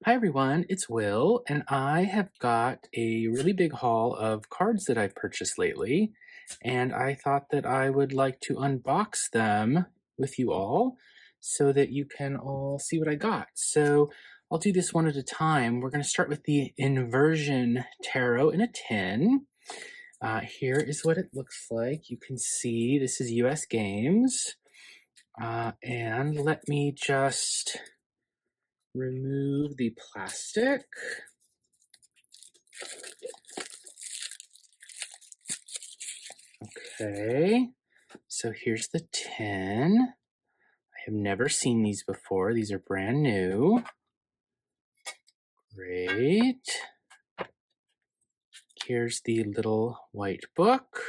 Hi everyone, it's Will, and I have got a really big haul of cards that I've purchased lately, and I thought that I would like to unbox them with you all so that you can all see what I got. So I'll do this one at a time. We're going to start with the Inversion Tarot in a tin. Here is what it looks like. You can see this is US Games. And let me just remove the plastic. Okay, so here's the tin. I have never seen these before. These are brand new. Great. Here's the little white book.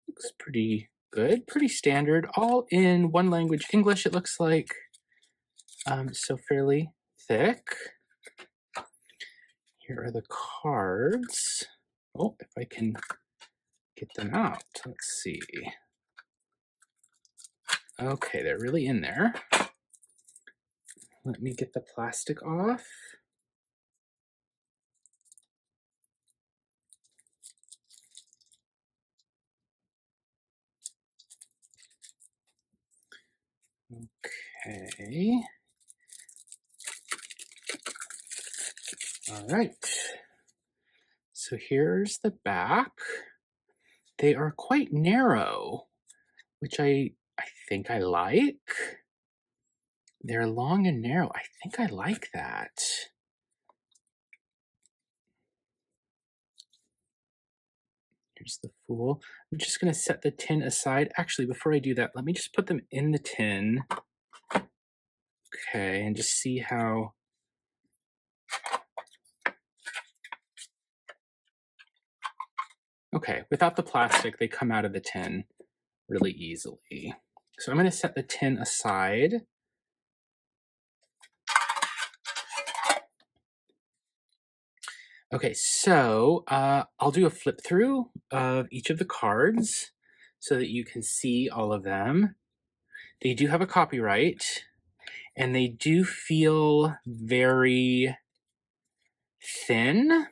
Looks pretty good, pretty standard, all in one language, English it looks like, so fairly thick. Here are the cards. Oh, if I can get them out, let's see. Okay, they're really in there. Let me get the plastic off. Okay. All right. So here's the back. They are quite narrow, which I think I like. They're long and narrow. I think I like that. Here's the Fool. I'm just going to set the tin aside. Actually, before I do that, let me just put them in the tin. Okay, and just see how... Okay, without the plastic, they come out of the tin really easily. So I'm going to set the tin aside. Okay, so I'll do a flip through of each of the cards so that you can see all of them. They do have a copyright, and they do feel very thin.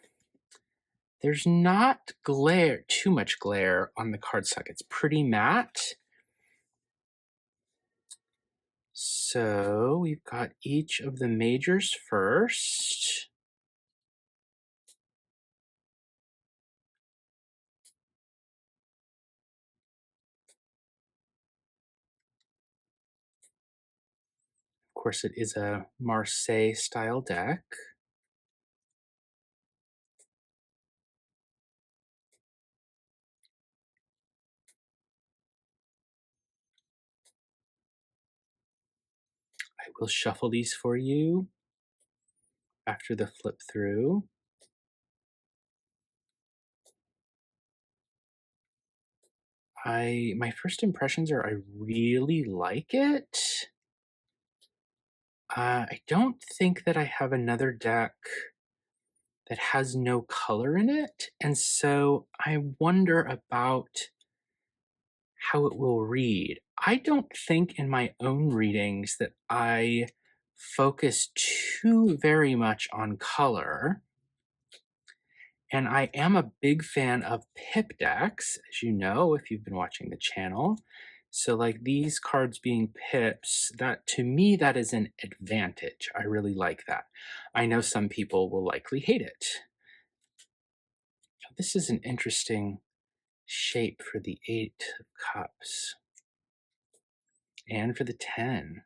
There's not too much glare on the cardstock. It's pretty matte. So we've got each of the majors first. Of course, it is a Marseille style deck. I will shuffle these for you after the flip through. My first impressions are I really like it. I don't think that I have another deck that has no color in it, and so I wonder about how it will read. I don't think in my own readings that I focus too very much on color. And I am a big fan of pip decks, as you know, if you've been watching the channel. So like these cards being pips, that to me, that is an advantage. I really like that. I know some people will likely hate it. This is an interesting shape for the 8 of Cups and for the 10.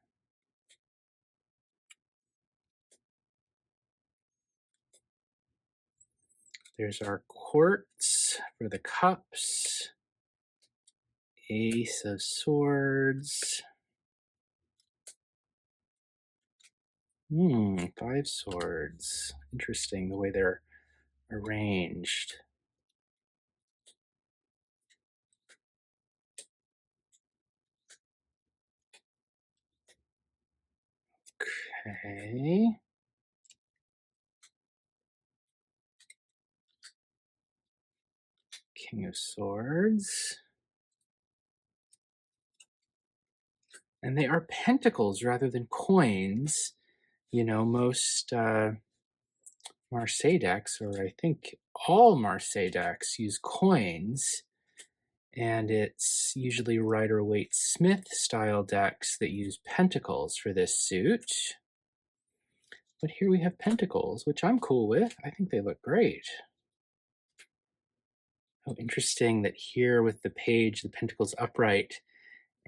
There's our quartz for the cups, Ace of Swords, 5 swords. Interesting the way they're arranged. Okay. King of Swords. And they are pentacles rather than coins. You know, most Marseille decks, or I think all Marseille decks, use coins. And it's usually Rider-Waite-Smith style decks that use pentacles for this suit. But here we have pentacles, which I'm cool with. I think they look great. Oh, interesting that here with the page, the pentacles upright,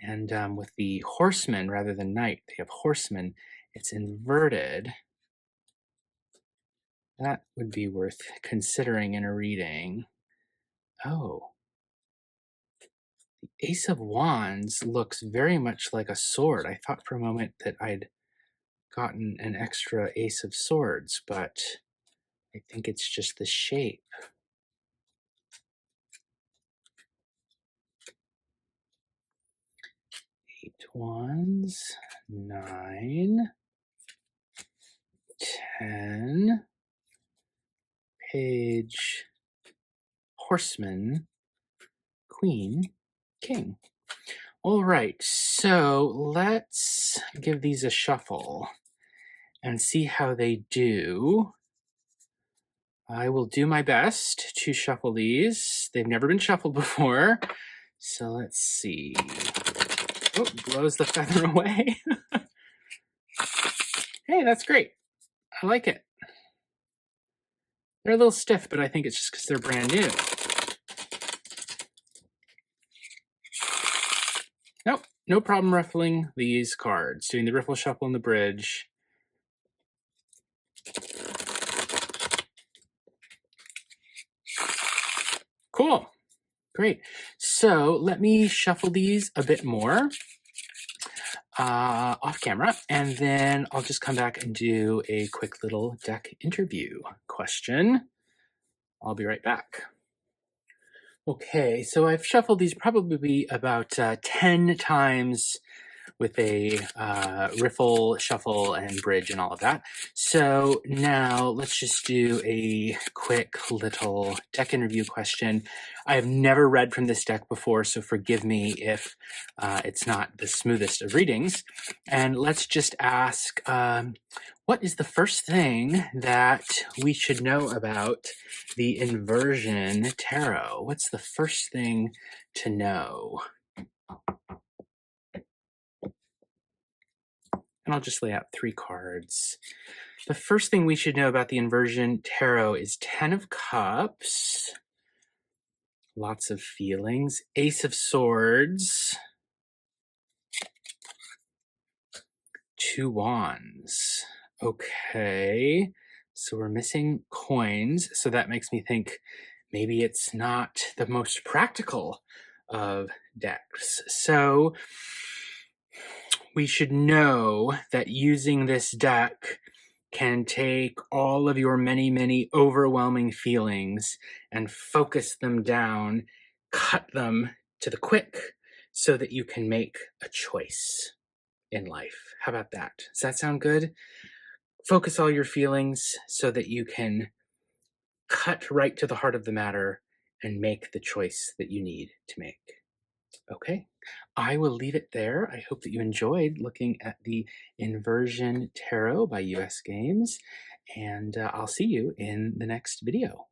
and with the horseman rather than knight, they have horseman. It's inverted. That would be worth considering in a reading. Oh, the Ace of Wands looks very much like a sword. I thought for a moment that I'd gotten an extra Ace of Swords, but I think it's just the shape. Eight Wands, 9, 10, Page, Horseman, Queen, King. All right, so let's give these a shuffle and see how they do. I will do my best to shuffle these. They've never been shuffled before. So let's see. Oh, blows the feather away. Hey, that's great. I like it. They're a little stiff, but I think it's just because they're brand new. Nope, no problem ruffling these cards. Doing the riffle shuffle in the bridge. Cool. Great. So let me shuffle these a bit more off camera, and then I'll just come back and do a quick little deck interview question. I'll be right back. Okay, so I've shuffled these probably about 10 times with a riffle, shuffle, and bridge and all of that. So now let's just do a quick little deck interview question. I have never read from this deck before, so forgive me if it's not the smoothest of readings. And let's just ask, what is the first thing that we should know about the Inversion Tarot? What's the first thing to know? And I'll just lay out 3 cards. The first thing we should know about the Inversion Tarot is 10 of Cups. Lots of feelings. Ace of Swords. 2 Wands. Okay. So we're missing coins. So that makes me think maybe it's not the most practical of decks. So we should know that using this deck can take all of your many, many overwhelming feelings and focus them down, cut them to the quick so that you can make a choice in life. How about that? Does that sound good? Focus all your feelings so that you can cut right to the heart of the matter and make the choice that you need to make. Okay, I will leave it there. I hope that you enjoyed looking at the Inversion Tarot by US Games, and I'll see you in the next video.